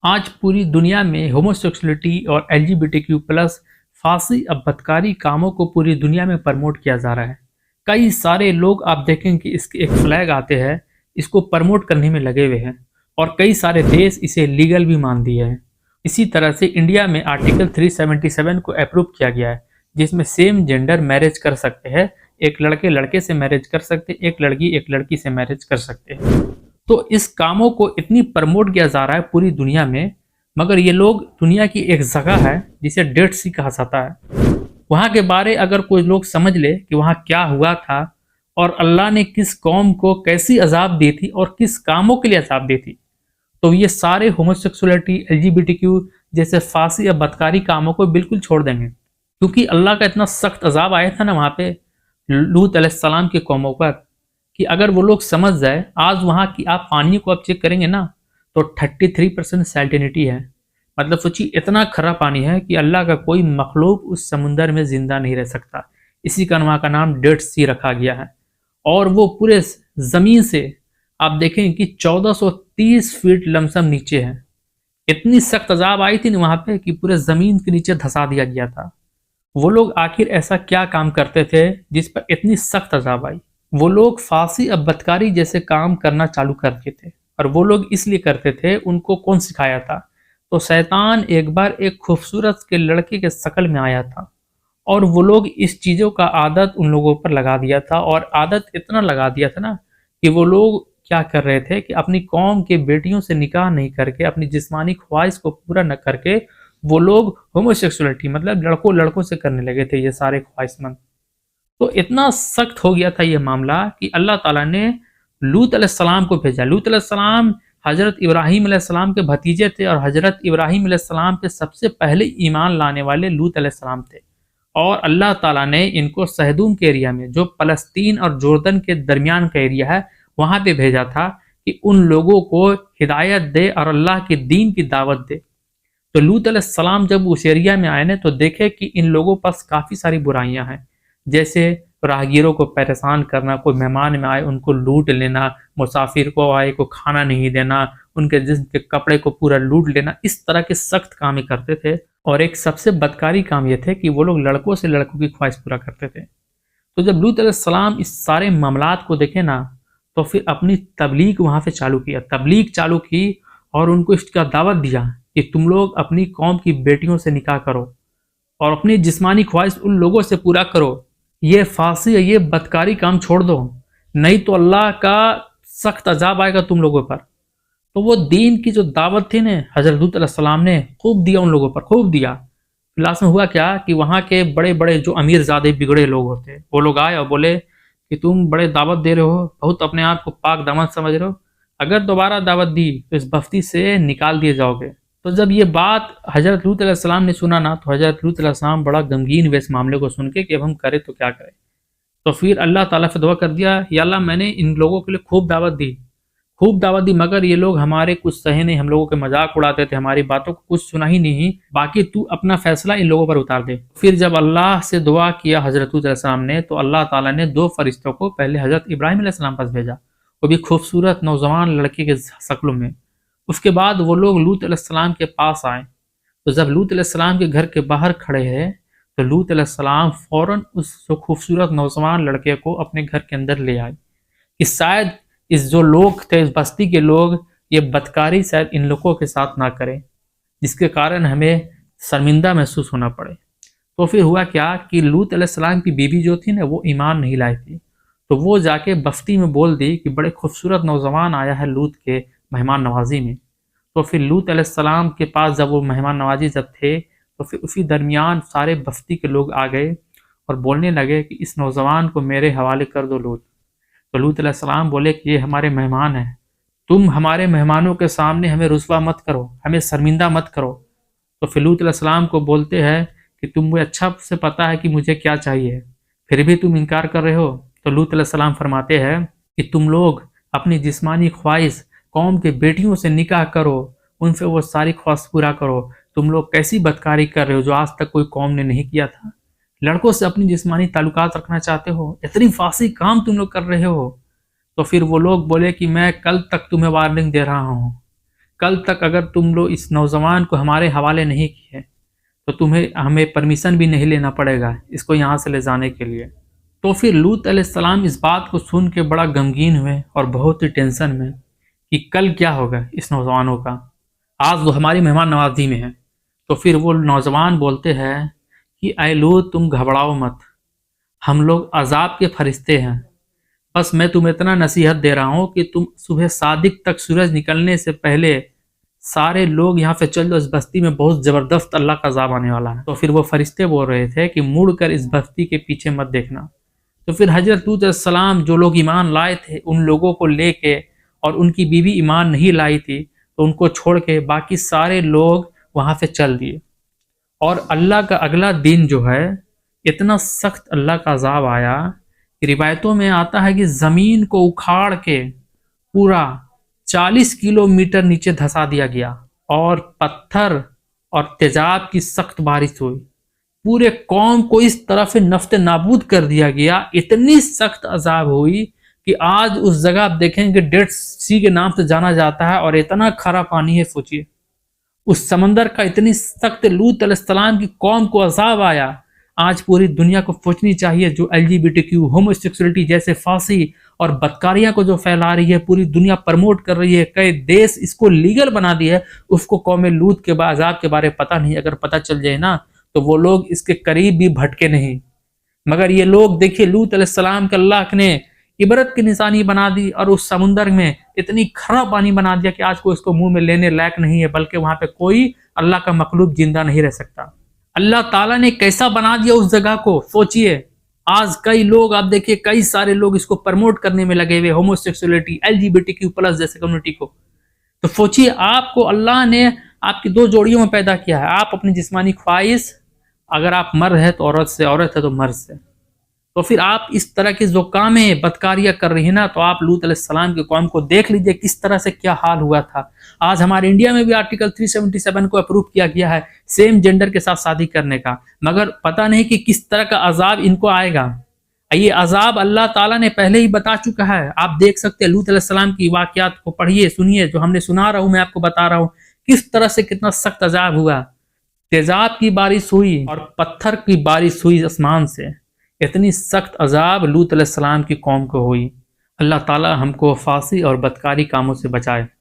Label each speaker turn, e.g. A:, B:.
A: آج پوری دنیا میں ہوموسیکسولیٹی اور LGBTQ+ فارسی اب بدکاری کاموں کو پوری دنیا میں پرموٹ کیا جا رہا ہے۔ کئی سارے لوگ آپ دیکھیں کہ اس کے ایک فلیگ آتے ہیں، اس کو پرموٹ کرنے میں لگے ہوئے ہیں اور کئی سارے دیش اسے لیگل بھی مان دیے ہیں۔ اسی طرح سے انڈیا میں آرٹیکل 377 کو اپروو کیا گیا ہے، جس میں سیم جینڈر میرج کر سکتے ہیں، ایک لڑکے لڑکے سے میرج کر سکتے، ایک لڑکی سے میرج کر سکتے ہیں۔ تو اس کاموں کو اتنی پرموٹ کیا جا رہا ہے پوری دنیا میں، مگر یہ لوگ دنیا کی ایک جگہ ہے جسے ڈیڈ سی کہا جاتا ہے، وہاں کے بارے اگر کوئی لوگ سمجھ لے کہ وہاں کیا ہوا تھا اور اللہ نے کس قوم کو کیسی عذاب دی تھی اور کس کاموں کے لیے عذاب دی تھی، تو یہ سارے ہوموسیکسولیٹی LGBTQ جیسے فحاشی یا بدکاری کاموں کو بالکل چھوڑ دیں گے، کیونکہ اللہ کا اتنا سخت عذاب آیا تھا نا وہاں پہ لوط علیہ السلام کی قوموں پر، کہ اگر وہ لوگ سمجھ جائے، آج وہاں کی آپ پانی کو آپ چیک کریں گے نا تو 33% سیلٹینٹی ہے، مطلب سوچی اتنا کھرا پانی ہے کہ اللہ کا کوئی مخلوق اس سمندر میں زندہ نہیں رہ سکتا، اسی کا وہاں کا نام ڈیڈ سی رکھا گیا ہے۔ اور وہ پورے زمین سے آپ دیکھیں کہ 1430 فیٹ لمسم نیچے ہے، اتنی سخت عذاب آئی تھی وہاں پہ کہ پورے زمین کے نیچے دھسا دیا گیا تھا۔ وہ لوگ آخر ایسا کیا کام کرتے تھے جس پر اتنی سخت عذاب آئی؟ وہ لوگ فحاشی اور بدکاری جیسے کام کرنا چالو کر دیے تھے، اور وہ لوگ اس لیے کرتے تھے، ان کو کون سکھایا تھا؟ تو شیطان ایک بار ایک خوبصورت کے لڑکے کے شکل میں آیا تھا، اور وہ لوگ اس چیزوں کا عادت ان لوگوں پر لگا دیا تھا، اور عادت اتنا لگا دیا تھا نا کہ وہ لوگ کیا کر رہے تھے کہ اپنی قوم کے بیٹیوں سے نکاح نہیں کر کے، اپنی جسمانی خواہش کو پورا نہ کر کے، وہ لوگ ہوموسیکسولیٹی مطلب لڑکوں سے کرنے لگے تھے، یہ سارے خواہش مند۔ تو اتنا سخت ہو گیا تھا یہ معاملہ کہ اللہ تعالیٰ نے لوط علیہ السلام کو بھیجا۔ لوط علیہ السلام حضرت ابراہیم علیہ السلام کے بھتیجے تھے، اور حضرت ابراہیم علیہ السلام کے سب سے پہلے ایمان لانے والے لوط علیہ السلام تھے، اور اللہ تعالیٰ نے ان کو صہدوم کے ایریا میں، جو فلسطین اور جوردن کے درمیان کا ایریا ہے، وہاں پہ بھیجا تھا کہ ان لوگوں کو ہدایت دے اور اللہ کے دین کی دعوت دے۔ تو لوط علیہ السلام جب اس ایریا میں آئے نا تو دیکھے کہ ان لوگوں پاس کافی ساری برائیاں ہیں، جیسے راہگیروں کو پریشان کرنا، کوئی مہمان میں آئے ان کو لوٹ لینا، مسافر کو آئے کو کھانا نہیں دینا، ان کے جسم کے کپڑے کو پورا لوٹ لینا، اس طرح کے سخت کام کرتے تھے۔ اور ایک سب سے بدکاری کام یہ تھے کہ وہ لوگ لڑکوں سے لڑکوں کی خواہش پورا کرتے تھے۔ تو جب لوط علیہ السلام اس سارے معاملات کو دیکھے نا تو پھر اپنی تبلیغ وہاں سے تبلیغ چالو کی، اور ان کو اس کا دعوت دیا کہ تم لوگ اپنی قوم کی بیٹیوں سے نکاح کرو اور اپنی جسمانی خواہش ان لوگوں سے پورا کرو، یہ فحاشی یہ بدکاری کام چھوڑ دو، نہیں تو اللہ کا سخت عذاب آئے گا تم لوگوں پر۔ تو وہ دین کی جو دعوت تھی نا حضرت لوط علیہ السلام نے خوب دیا ان لوگوں پر، خوب دیا۔ لاسٹ میں ہوا کیا کہ وہاں کے بڑے بڑے جو امیر زادے بگڑے لوگ ہوتے، وہ لوگ آئے اور بولے کہ تم بڑے دعوت دے رہے ہو، بہت اپنے آپ کو پاک دامن سمجھ رہے ہو، اگر دوبارہ دعوت دی تو اس بستی سے نکال دیے جاؤ گے۔ تو جب یہ بات حضرت لوط علیہ السلام نے سنا نا تو حضرت لوط علیہ السلام بڑا غمگین ہوئے اس معاملے کو سن کے کہ اب ہم کریں تو کیا کریں۔ تو پھر اللہ تعالیٰ سے دعا کر دیا، یا اللہ میں نے ان لوگوں کے لیے خوب دعوت دی، مگر یہ لوگ ہمارے کچھ سہے نہیں، ہم لوگوں کے مذاق اڑاتے تھے، ہماری باتوں کو کچھ سنا ہی نہیں، باقی تو اپنا فیصلہ ان لوگوں پر اتار دے۔ پھر جب اللہ سے دعا کیا حضرت لوط علیہ السلام نے تو اللہ تعالیٰ نے 2 فرشتوں کو پہلے حضرت ابراہیم علیہ السلام پاس بھیجا، وہ بھی خوبصورت نوجوان لڑکی کے شکلوں میں۔ اس کے بعد وہ لوگ لوط علیہ السلام کے پاس آئے، تو جب لوط علیہ السلام کے گھر کے باہر کھڑے ہیں تو لوط علیہ السلام فوراً اس خوبصورت نوجوان لڑکے کو اپنے گھر کے اندر لے آئے کہ شاید اس جو لوگ تھے، اس بستی کے لوگ، یہ بدکاری شاید ان لوگوں کے ساتھ نہ کریں، جس کے کارن ہمیں شرمندہ محسوس ہونا پڑے۔ تو پھر ہوا کیا کہ لوط علیہ السلام کی بیوی جو تھی نا وہ ایمان نہیں لائی تھی، تو وہ جا کے بستی میں بول دی کہ بڑے خوبصورت نوجوان آیا ہے لوط کے مہمان نوازی میں۔ تو پھر لوط علیہ السلام کے پاس جب وہ مہمان نوازی جب تھے تو پھر اسی درمیان سارے بستی کے لوگ آ گئے اور بولنے لگے کہ اس نوجوان کو میرے حوالے کر دو لوط۔ تو لوط علیہ السلام بولے کہ یہ ہمارے مہمان ہیں، تم ہمارے مہمانوں کے سامنے ہمیں رسوا مت کرو، ہمیں شرمندہ مت کرو۔ تو پھر لوط علیہ السلام کو بولتے ہیں کہ تم مجھے اچھا سے پتہ ہے کہ مجھے کیا چاہیے، پھر بھی تم انکار کر رہے ہو۔ تو لوط علیہ السلام فرماتے ہیں کہ تم لوگ اپنی جسمانی خواہش قوم کے بیٹیوں سے نکاح کرو، ان سے وہ ساری خواہش پورا کرو۔ تم لوگ کیسی بدکاری کر رہے ہو جو آج تک کوئی قوم نے نہیں کیا تھا، لڑکوں سے اپنی جسمانی تعلقات رکھنا چاہتے ہو، اتنی فحاشی کام تم لوگ کر رہے ہو۔ تو پھر وہ لوگ بولے کہ میں کل تک تمہیں وارننگ دے رہا ہوں، کل تک اگر تم لوگ اس نوجوان کو ہمارے حوالے نہیں کیے تو ہمیں پرمیشن بھی نہیں لینا پڑے گا اس کو یہاں سے لے جانے کے لیے۔ تو پھر لوط علیہ السلام اس بات کو سن کے بڑا غمگین ہوئے اور بہت ہی ٹینشن میں کہ کل کیا ہوگا اس نوجوانوں کا، آج وہ ہماری مہمان نوازی میں ہے۔ تو پھر وہ نوجوان بولتے ہیں کہ اے لوط تم گھبراؤ مت، ہم لوگ عذاب کے فرشتے ہیں، بس میں تمہیں اتنا نصیحت دے رہا ہوں کہ تم صبح صادق تک سورج نکلنے سے پہلے سارے لوگ یہاں سے چل جاؤ، اس بستی میں بہت زبردست اللہ کا عذاب آنے والا ہے۔ تو پھر وہ فرشتے بول رہے تھے کہ مڑ کر اس بستی کے پیچھے مت دیکھنا۔ تو پھر حضرت لوط علیہ السلام جو لوگ ایمان لائے تھے ان لوگوں کو لے کے، اور ان کی بیوی ایمان نہیں لائی تھی تو ان کو چھوڑ کے باقی سارے لوگ وہاں سے چل دیے۔ اور اللہ کا اگلا دن جو ہے اتنا سخت اللہ کا عذاب آیا کہ روایتوں میں آتا ہے کہ زمین کو اکھاڑ کے پورا 40 کلومیٹر نیچے دھسا دیا گیا، اور پتھر اور تیزاب کی سخت بارش ہوئی، پورے قوم کو اس طرح سے نفت نابود کر دیا گیا۔ اتنی سخت عذاب ہوئی کہ آج اس جگہ آپ دیکھیں گے ڈیڈ سی کے نام سے جانا جاتا ہے، اور اتنا کھارا پانی ہے، سوچئے اس سمندر کا اتنی سخت لوط علیہ السلام کی قوم کو عذاب آیا۔ آج پوری دنیا کو سوچنی چاہیے جو LGBTQ ہومو سیکسولیٹی جیسے فحاشی اور بدکاریاں کو جو پھیلا رہی ہے، پوری دنیا پرموٹ کر رہی ہے، کئی دیش اس کو لیگل بنا دی ہے، اس کو قوم لوط کے عذاب کے بارے پتہ نہیں۔ اگر پتہ چل جائے نا تو وہ لوگ اس کے قریب بھی بھٹکے نہیں، مگر یہ لوگ دیکھیے لوط علیہ السلام کے اللہ نے عبرت کی نشانی بنا دی، اور اس سمندر میں اتنی کھرا پانی بنا دیا کہ آج کوئی اس کو منہ میں لینے لائق نہیں ہے، بلکہ وہاں پہ کوئی اللہ کا مخلوق زندہ نہیں رہ سکتا۔ اللہ تعالیٰ نے کیسا بنا دیا اس جگہ کو، سوچئے۔ آج کئی لوگ آپ دیکھیے کئی سارے لوگ اس کو پرموٹ کرنے میں لگے ہوئے، ہومو سیکسولیٹی LGBTQ+ جیسے کمیونٹی کو۔ تو سوچئے آپ کو اللہ نے آپ کی دو جوڑیوں میں پیدا کیا ہے، آپ اپنی جسمانی خواہش، اگر آپ مرد ہے تو عورت سے، عورت ہے تو مرد سے، تو پھر آپ اس طرح کی جو کامیں بدکاریاں کر رہی ہیں نا، تو آپ لوط علیہ السلام کے قوم کو دیکھ لیجئے کس طرح سے کیا حال ہوا تھا۔ آج ہمارے انڈیا میں بھی آرٹیکل 377 کو اپروو کیا گیا ہے سیم جینڈر کے ساتھ شادی کرنے کا، مگر پتہ نہیں کہ کس طرح کا عذاب ان کو آئے گا۔ یہ عذاب اللہ تعالیٰ نے پہلے ہی بتا چکا ہے، آپ دیکھ سکتے ہیں لوط علیہ السلام کی واقعات کو پڑھیے، سنیے، جو ہم نے سنا رہا ہوں، میں آپ کو بتا رہا ہوں کس طرح سے کتنا سخت عذاب ہوا۔ تیزاب کی بارش ہوئی اور پتھر کی بارش ہوئی آسمان سے، اتنی سخت عذاب لوط علیہ السلام کی قوم کو ہوئی۔ اللہ تعالی ہم کو فحاشی اور بدکاری کاموں سے بچائے۔